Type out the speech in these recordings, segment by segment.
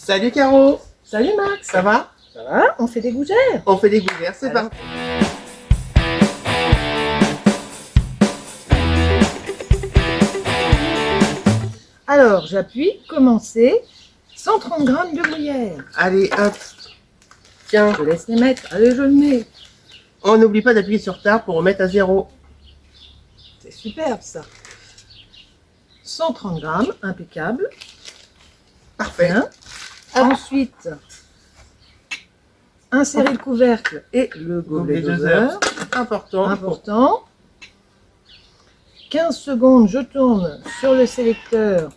Salut Caro. Salut Max. Ça va? Ça va? On fait des gougères. On fait des gougères, c'est parti. Alors, j'appuie, commencer, 130 g de gruyère. Allez, hop. Tiens, Je te laisse les mettre. Allez, je le mets. on n'oublie pas d'appuyer sur Tab pour remettre à 0. C'est superbe ça. 130 g, impeccable. Parfait. Bien. Ensuite, insérer le couvercle et le gobelet doseur. Important. Important. 15 secondes, je tourne sur le sélecteur.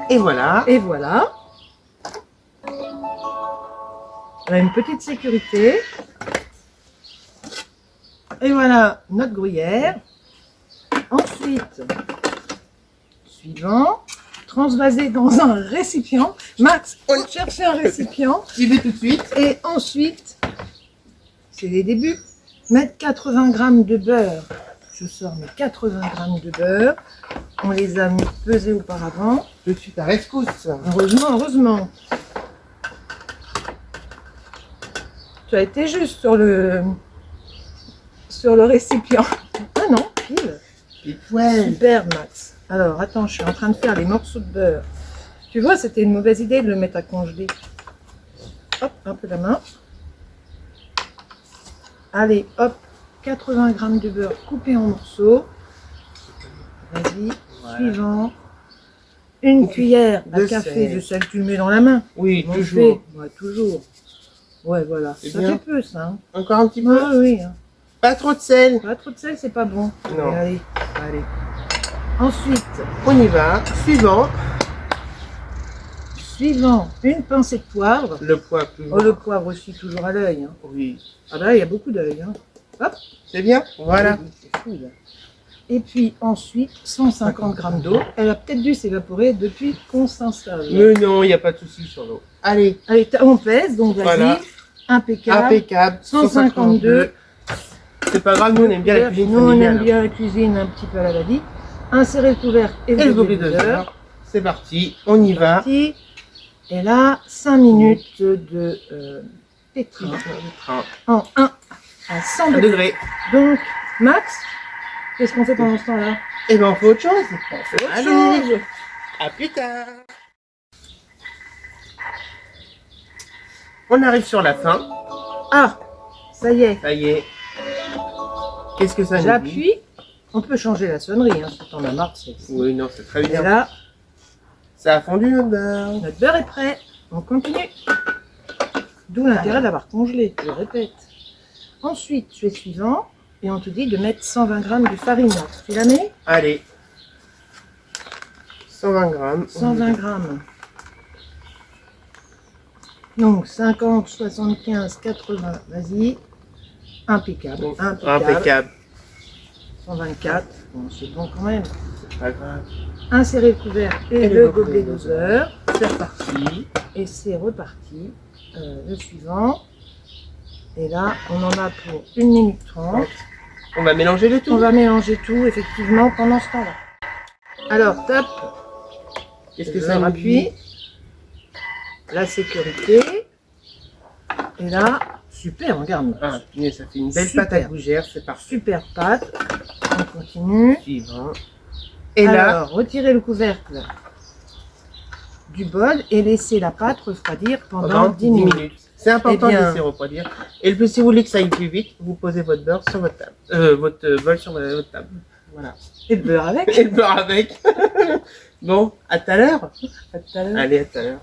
Et voilà. Et voilà. On a une petite sécurité. Et voilà notre gruyère. Ensuite, suivant, transvaser dans un récipient. Max, on chercher un récipient. J'y vais tout de suite. Et ensuite, c'est les débuts, mettre 80 g de beurre. Je sors mes 80 g de beurre. On les a pesés auparavant. Je suis ta rescousse. Heureusement, heureusement. Tu as été juste sur le récipient. Ah non, pile. Et poêles. Super Max. Alors attends, je suis en train de faire les morceaux de beurre. Tu vois, c'était une mauvaise idée de le mettre à congeler. Hop, un peu la main. Allez, hop, 80 g de beurre coupé en morceaux. Vas-y, Voilà. Suivant. Une cuillère à de café sel. de sel, tu le mets dans la main. Oui, On toujours. fait. Ouais, toujours. Ouais, voilà. C'est Ça bien. fait peu, ça. Hein. Encore un petit peu. Ouais, oui. Hein. Pas trop de sel. Pas trop de sel, c'est pas bon. Non. Allez. Ensuite, On y va. suivant, une pincée de poivre. Le poids plus. Oh, le poivre aussi, toujours à l'œil. Hein. Oui. Ah bah là, il y a beaucoup d'œil. Hein. Hop. C'est bien. Voilà. Oui, c'est fou, là. Et puis ensuite, 150 g d'eau. Elle a peut-être dû s'évaporer depuis qu'on s'installe. Mais non, il n'y a pas de souci sur l'eau. Allez. Allez, on pèse, donc vas-y. Voilà. Impeccable. Impeccable. 152. C'est pas grave, nous on aime bien la cuisine Nous, on familiale. aime bien la cuisine un petit peu à la va-vite. Insérer le couvercle et Et le gobelet de doseur. C'est parti. On y va. Et là, 5 minutes de pétri en 1 à 100 degrés. degrés. Donc, Max, qu'est-ce qu'on fait pendant ce temps-là? Et ben on fait autre chose. On fait autre Allez. chose. À plus tard. On arrive sur la fin. Ah, ça y est, Ça y est. Qu'est-ce que ça nous dit? j'appuie. On peut changer la sonnerie, hein, si t'en as marre de celle-ci. Oui, non, c'est très Et bien. là, Ça a fondu le beurre. notre beurre est prêt. On continue. D'où l'intérêt d'avoir congelé, je répète. Ensuite, tu es suivant. Et on te dit de mettre 120 g de farine. Max. Tu la mets? Allez. 120 grammes. 120 g. Donc 50, 75, 80, vas-y. Impeccable. Impeccable. 124, bon, c'est bon quand même. C'est pas grave. Insérer le couvercle et le gobelet doseur. C'est reparti. Et c'est reparti. Le suivant. Et là, on en a pour 1 minute 30. On va mélanger le On tout. va mélanger tout, effectivement, pendant ce temps-là. Alors, tape. Qu'est-ce que Je ça nous appuie. dit? La sécurité. Et là, super, regarde. Ah, punaise, ça fait une belle Super. pâte à gougère. C'est parfait. Super pâte. On continue. Suivant. Et là, Alors, retirez le couvercle du bol et laissez la pâte refroidir pendant 10 minutes. C'est important Eh bien- de laisser refroidir. Et si vous voulez que ça aille plus vite, vous posez votre beurre sur votre table. Votre bol sur votre table. Voilà. Et le beurre avec. Et le beurre avec. Bon, à tout à l'heure. À tout à l'heure. Allez, à tout à l'heure.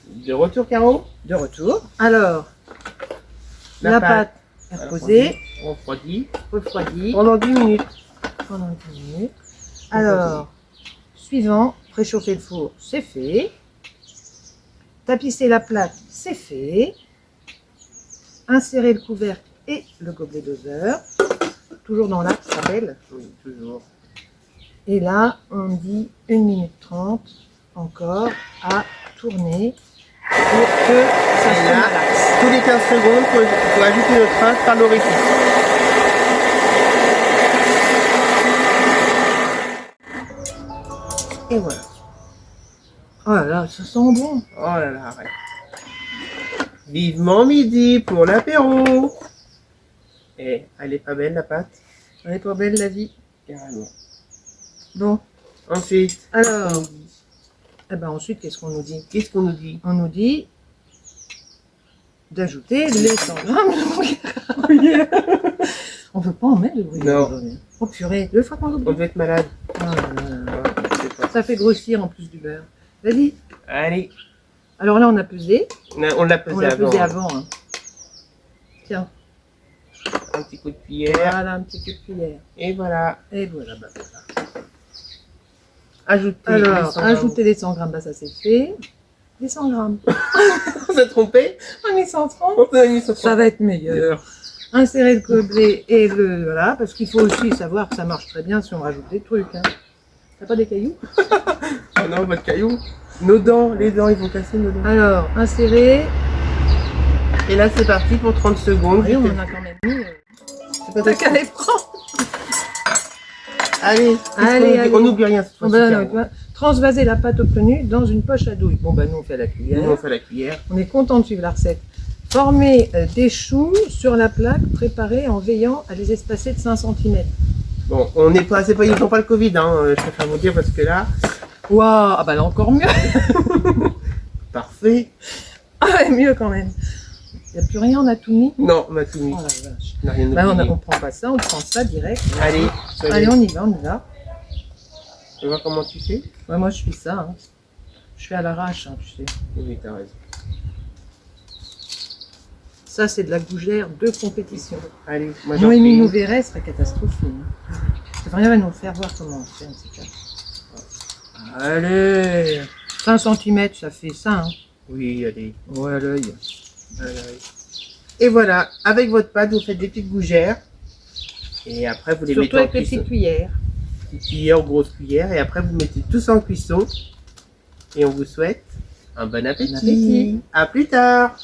De retour, Caro. De retour. Alors, la pâte est reposée, Refroidie. refroidie Pendant 10 minutes. pendant 10 minutes. Alors, suivant, préchauffer le four, c'est fait. Tapisser la plaque, c'est fait. Insérer le couvercle et le gobelet doseur. Toujours dans l'axe, ça s'appelle. Oui, toujours. Et là, on dit 1 minute 30 encore à tourner pour que ça Et se là, relaxe. tous les 15 secondes, il faut ajouter notre trace par l'orifice. Et voilà. Oh là là, ça sent bon. Oh là là, arrête. Vivement midi pour l'apéro. Eh, elle est pas belle la pâte? Elle est pas belle la vie. Carrément. Bon, Ensuite, alors, eh ben ensuite, qu'est-ce qu'on nous dit? qu'est-ce qu'on nous dit? On nous dit d'ajouter les 100 grammes de gruyère. On veut pas en mettre de gruyère Non. aujourd'hui. Oh purée, 2 fois qu'on On l'oublie. doit être malade. Oh là là. Ouais, je sais pas. Ça fait grossir en plus du beurre. Vas-y. Allez, Alors là, on a pesé. on l'a pesé On l'a avant. pesé avant. Hein. Tiens, Un petit coup de cuillère. voilà un petit coup de cuillère. Et voilà. Et voilà, bah voilà. Ajouter. Alors, les 100 grammes. ajouter les 100 grammes, bah ça c'est fait. Les 100 grammes. On s'est trompé? On est 130. On s'est mis sur Ça va être meilleur. Insérer le gobelet et le... Voilà, parce qu'il faut aussi savoir que ça marche très bien si on rajoute des trucs. Hein. T'as pas des cailloux? Oh non, votre caillou. Nos dents, les dents, ils vont casser nos dents. Alors, insérer. Et là, c'est parti pour 30 secondes. Oui, on en a quand même mis. C'est pas T'as très- qu'à les prendre. Allez, Allez, on n'oublie rien cette On fois-ci. va Caro. transvaser la pâte obtenue dans une poche à douille. Bon, bah nous on fait à la cuillère. Nous, on fait la cuillère. On est content de suivre la recette. Former des choux sur la plaque préparée en veillant à les espacer de 5 cm. Bon, on n'est pas, c'est pas, ils n'ont pas le Covid, hein, je préfère vous dire parce que là, Waouh, ah bah là encore mieux. parfait. Ah, mieux quand même. Il n'y a plus rien, on a tout mis. Non, on a tout mis. Oh la vache. On n'a rien Bah, oublié. on prend pas ça, on prend ça direct. Allez, Allez, on y va, on y va. tu vois comment tu fais? Ouais, moi je fais ça. Hein. Je fais à l'arrache, hein, tu sais. Oui, t'as raison. Ça, c'est de la gougère de compétition. Allez, moi j'en Noémie fais une. nous verrait, ce serait catastrophique. Hein. Rien va nous faire voir comment on fait, c'est clair. Allez, 5 cm, ça fait ça. Hein. Oui, allez. Ouais, à l'œil. Et voilà, avec votre pâte, vous faites des petites gougères. Et après, vous les Surtout mettez en avec les cuisson. petites cuillères. Petite cuillère ou grosse cuillère. Et après, vous mettez tout ça en cuisson. Et on vous souhaite un bon appétit. Bon appétit. À plus tard.